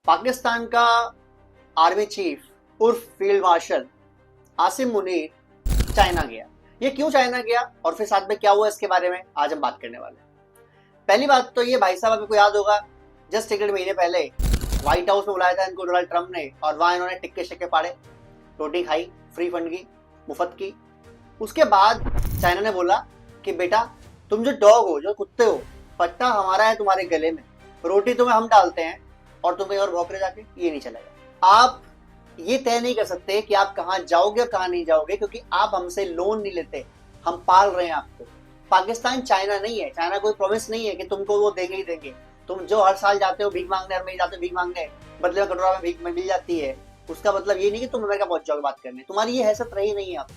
पाकिस्तान का army chief उर्फ field marshal Asim Munir China गया। ये क्यों चाइना गया और फिर साथ में क्या हुआ इसके बारे में आज हम बात करने वाले हैं। पहली बात तो ये, भाई साहब आपको याद होगा जस्ट 1 महीने पहले व्हाइट हाउस में बुलाया था इनको डोनाल्ड ट्रंप ने, और वहां इन्होंने टिक्के शिक्के फाड़े, रोटी खाई, फ्री फंड की, मुफ्त की। उसके बाद चाइना ने बोला कि बेटा तुम जो डॉग हो, जो कुत्ते हो, पट्टा हमारा है तुम्हारे गले में, रोटी तुम्हें हम डालते हैं और तुम कहीं और भौंक रहे जाके, ये नहीं चलेगा। आप ये तय नहीं कर सकते कि आप कहाँ जाओगे और कहाँ नहीं जाओगे, क्योंकि आप हमसे लोन नहीं लेते, हम पाल रहे हैं आपको। पाकिस्तान चाइना नहीं है, चाइना कोई प्रॉमिस नहीं है कि तुमको वो देंगे ही देंगे। तुम जो हर साल जाते हो भीख मांगने, हर महीने जाते हो भीख मांगने, बदले में कटोरा में भीख मिल जाती है, उसका मतलब ये नहीं कि तुम अमेरिका पहुंच जाओगे बात करने। तुम्हारी ये हैसियत रही नहीं है आप।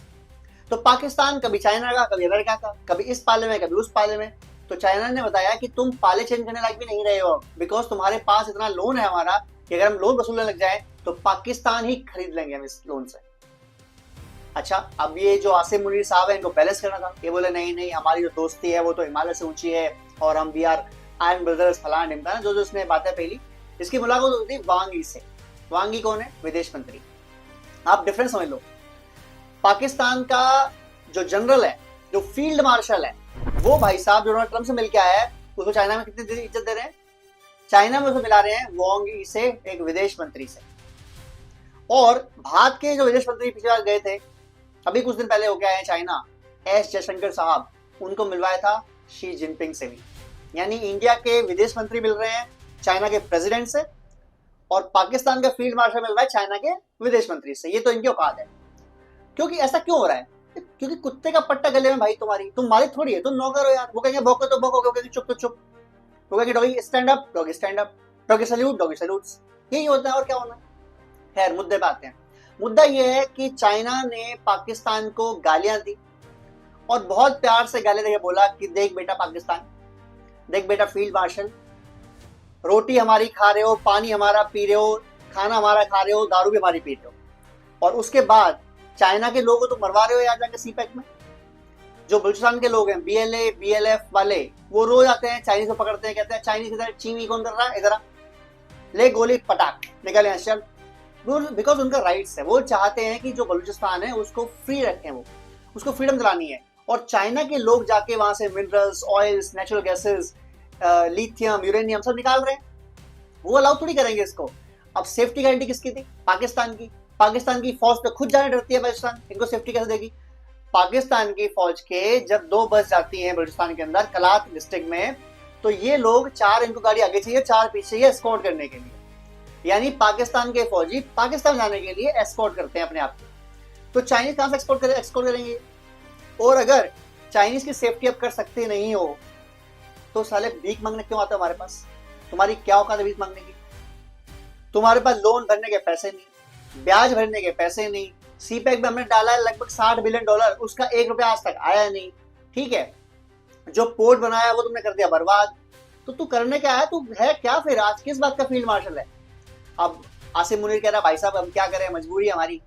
तो पाकिस्तान कभी चाइना का, कभी अमेरिका का, कभी इस पाले में, कभी उस पाले में। तो चाइना ने बताया कि तुम पाले चेंज करने लायक भी नहीं रहे हो, बिकॉज तुम्हारे पास इतना लोन है हमारा कि अगर हम लोन वसूलने लग जाए तो पाकिस्तान ही खरीद लेंगे हम इस लोन से। अच्छा, अब ये जो आसिम मुनीर साहब है इनको बैलेंस करना था। ये बोले नहीं नहीं, हमारी जो दोस्ती है वो तो हिमालय से ऊंची है और हम वी आर आयरन ब्रदर्स, फलाना ढिमका ना, जो जो उसने बातें पहली। इसकी मुलाकात होती थी वांग यी से। वांग यी कौन है? विदेश मंत्री। आप डिफरेंस समझ लो। पाकिस्तान का जो जनरल है, जो फील्ड मार्शल है, वो भाई साहब जो डोनाल्ड ट्रंप से मिलके आया है, उसको चाइना में कितनी इज्जत दे रहे हैं? चाइना में उसे मिला रहे हैं वांग यी से, एक विदेश मंत्री से। और भारत के जो विदेश मंत्री पिछले बार गए थे, अभी कुछ दिन पहले हो गया है चाइना, एस जयशंकर साहब, उनको मिलवाया था शी जिनपिंग से भी। यानी इंडिया के विदेश मंत्री मिल रहे हैं चाइना के प्रेसिडेंट से, और पाकिस्तान का फील्ड मार्शल मिल रहा है चाइना के विदेश मंत्री से। ये तो इनकी औकात है। क्योंकि ऐसा क्यों हो रहा है? क्योंकि कुत्ते का पट्टा गले में भाई तुम्हारी, तुम मालिक थोड़ी है, तुम नौकर हो यार। वो कहेंगे भौंको तो भौंको, वो कहेंगे चुप तो चुप, वो कहेंगे doggy stand up, doggy stand up, doggy salute, doggy salutes. यही होता है और क्या होना है। खैर, मुद्दे पे आते हैं। मुद्दा यह है कि चाइना ने पाकिस्तान को गालियां दी और बहुत प्यार से गालियां देके बोला कि देख बेटा पाकिस्तान, देख बेटा फील्ड मार्शल, रोटी हमारी खा रहे हो, पानी हमारा पी रहे हो, खाना हमारा खा रहे हो, दारू भी हमारी पी रहे हो, और उसके बाद चाइना के लोगों को तो मरवा रहे हो यार जाके सीपैक में। जो बलूचिस्तान के लोग हैं, बीएलए बीएलएफ वाले, वो रोज आते हैं चाइनीज को पकड़ते हैं, कहते हैं चाइनीज इधर चीनी कौन कर रहा है, इधर ले गोली पटाख निकल यहाँ चल। बिकॉज उनका राइट्स है, वो चाहते हैं कि जो बलूचिस्तान है उसको फ्री रखें, वो उसको फ्रीडम दिलानी है। और चाइना के लोग जाके वहां से minerals, oils, natural gases, lithium, uranium सब निकाल रहे हैं। वो अलाउ थोड़ी करेंगे इसको। अब सेफ्टी गारंटी किसकी थी? पाकिस्तान की। पाकिस्तान की फौज तो खुद जाने डरती है बलूचिस्तान, इनको सेफ्टी कैसे देगी? पाकिस्तान की फौज के जब 2 बस जाती हैं बलूचिस्तान के अंदर कलात डिस्ट्रिक्ट में, तो ये लोग 4 इनको गाड़ी आगे चाहिए, 4 पीछे चाहिए एस्कॉर्ट करने के लिए। यानी पाकिस्तान के फौजी पाकिस्तान जाने के लिए एस्कॉर्ट करते हैं अपने आप को। तो चाइनीज कहां से एक्सपोर्ट करेंगे? और अगर चाइनीज की सेफ्टी अब कर सकते नहीं हो तो साले भीख मांगने क्यों आते हो हमारे पास? तुम्हारी क्या औकात है भीख मांगने की? तुम्हारे पास लोन भरने के पैसे नहीं, ब्याज भरने के पैसे नहीं। सीपैक में हमने डाला है लगभग $60 बिलियन, उसका 1 रुपया आज तक आया नहीं। ठीक है, जो पोर्ट बनाया वो तुमने कर दिया बर्बाद। तो तू करने क्या है? तू है क्या फिर? आज किस बात का फील्ड मार्शल है? अब आसिम मुनीर कह रहा भाई साहब हम क्या करें, मजबूरी है हमारी,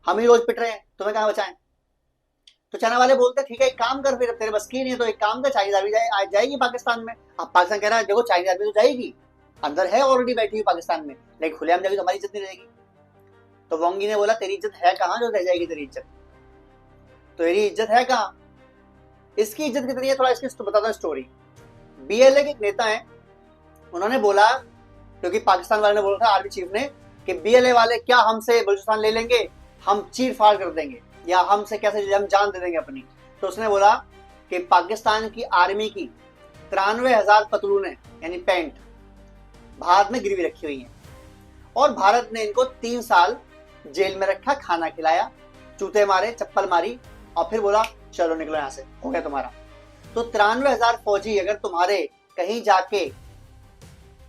हम ही रोज पिट रहे हैं, तुम्हें कहां बचाएं? तो चाइना वाले बोलते ठीक है एक काम कर, फिर तेरे बस की नहीं है तो एक काम कर, चाइनीज आर्मी जाएगी पाकिस्तान में। अब पाकिस्तान कह रहा है देखो चाइनीज आर्मी तो जाएगी, अंदर है ऑलरेडी बैठी हुई पाकिस्तान में, लेकिन खुलेआम जाएगी तो हमारी इज्जत नहीं रहेगी। तो वांग यी ने बोला तेरी इज्जत है कहाँ जो रह जाएगी तेरी इज्जत? तेरी इज्जत है कहाँ? इसकी इज्जत कितनी है थोड़ा इसकी बताता हूँ स्टोरी। बीएलए के एक नेता है, उन्होंने बोला, क्योंकि पाकिस्तान वाले ने बोला था आर्मी चीफ ने कि बीएलए वाले क्या हमसे बलूचिस्तान ले लेंगे, हम चीर फाड़ कर देंगे, या हमसे कैसे हम जान दे देंगे अपनी। तो उसने बोला कि पाकिस्तान की आर्मी की 93,000 पतलूनें यानी पैंट भारत में गिरवी रखी हुई हैं, और भारत ने इनको 3 साल जेल में रखा, खाना खिलाया, जूते मारे, चप्पल मारी, और फिर बोला चलो निकलो यहां से, हो गया तुम्हारा। तो 93,000 फौजी अगर तुम्हारे कहीं जाके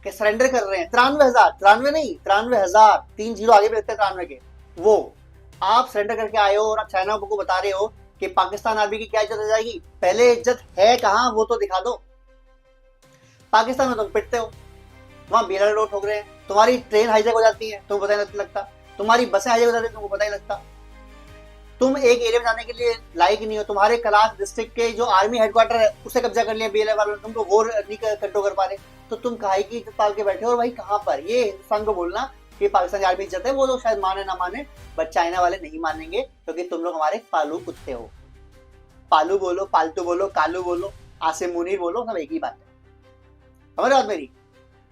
के सरेंडर कर रहे हैं, 93,000, 93 नहीं 93,000, 3 जीरो आगे भी लगते हैं 93 के, वो आप सरेंडर करके आए हो और आप चाइना को बता रहे हो कि पाकिस्तान आर्मी की क्या इज्जत हो जाएगी? पहले इज्जत है कहां वो तो दिखा दो। पाकिस्तान में तुम पिटते हो, वहां बीएलए रोड ठोक रहे हैं, तुम्हारी ट्रेन हाईजैक हो जाती है तुमको पता ही नहीं लगता, तुम्हारी बसें हाईजैक हो जाती है तुमको पता ही लगता। तुम एक एरिया में जाने के लिए लायक नहीं हो, तुम्हारे कलाश डिस्ट्रिक्ट के जो आर्मी हेडक्वार्टर है उसे कब्जा कर लिया बीएलए वालों ने, तुमको वो नहीं कंट्रोल कर पा रहे, तो तुम काहे की इज्जत पाल के बैठे हो? और भाई कहाँ पर ये हिंदुस्तान को बोलना कि पाकिस्तान की आर्मी इज्जत है, वो लोग शायद माने ना माने, बट चाइना वाले नहीं मानेंगे क्योंकि तुम लोग हमारे पालू कुत्ते हो। पालू बोलो, पालतू बोलो, कालू बोलो, आसिम मुनीर बोलो, सब एक ही बात है। समझ बात मेरी?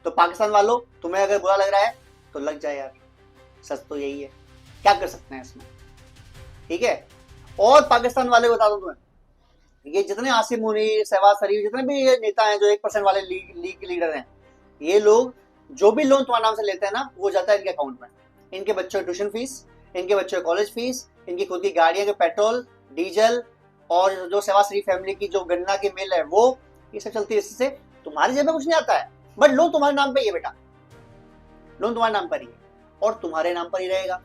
तो पाकिस्तान वालों, तुम्हें अगर बुरा लग रहा है तो लग जाए यार, सच तो यही है, क्या कर सकते हैं इसमें, ठीक है। और पाकिस्तान वाले बता दो तुम्हें, ये जितने आसिम मुनीर, शहबाज शरीफ, जितने भी ये नेता हैं जो 1% वाले लीग के लीडर हैं, ये लोग जो भी लोन तुम्हारे नाम से लेते हैं ना, वो जाता है इनके अकाउंट में। इनके बच्चों की ट्यूशन फीस, इनके बच्चों की कॉलेज फीस, इनकी खुद की गाड़ियां के पेट्रोल डीजल, और जो शहबाज शरीफ फैमिली की जो गन्ना की मिल है वो, ये सब चलती है। इससे तुम्हारी जेब में कुछ नहीं आता है, बट लोन तुम्हारे नाम पे ही है बेटा, लोन तुम्हारे नाम पर ही है और तुम्हारे नाम पर ही रहेगा।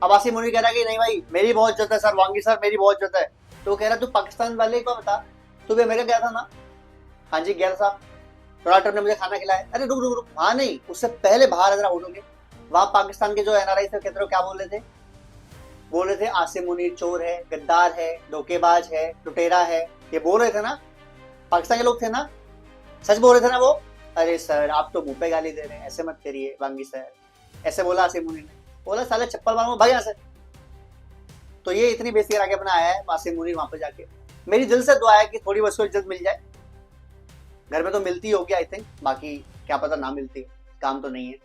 अब आसिम मुनीर कह रहा है कि नहीं भाई मेरी बहुत इज्जत है सर, वांगी सर मेरी बहुत इज्जत है, तो कह रहा तू पाकिस्तान वाले को बता, तू भी अमेरिका गया था ना? हाँ जी गया था, डोनाल्ड ट्रम्प ने मुझे खाना खिलाया। अरे रुक रुक रुक, वहां नहीं, उससे पहले बाहर अगर उठोगे, वहां पाकिस्तान के जो एनआरआई थे कहते क्या बोल रहे थे? बोल रहे थे आसिम मुनीर चोर है, गद्दार है, धोखेबाज है, लुटेरा है, ये बोल रहे थे ना, पाकिस्तान के लोग थे ना, सच बोल रहे थे ना वो। अरे सर आप तो मुंह पे गाली दे रहे हैं, ऐसे मत करिए वांगी सर, ऐसे बोला आसिम मुनीर ने। बोला साले चप्पल मारूंगा भाई यहाँ से। तो ये इतनी बेइज्जती करा के अपना आया है आसिम मुनीर वहां पे जाके। मेरी दिल से दुआ है कि थोड़ी बस को इज्जत मिल जाए, घर में तो मिलती होगी आई थिंक, बाकी क्या पता ना मिलती, काम तो नहीं है।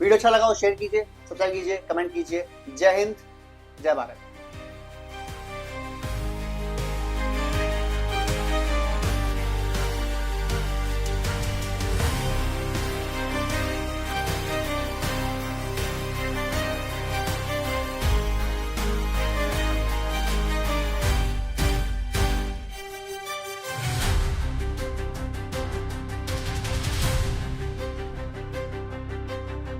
वीडियो अच्छा लगा हो शेयर कीजिए, सब्सक्राइब कीजिए, कमेंट कीजिए। जय हिंद, जय भारत।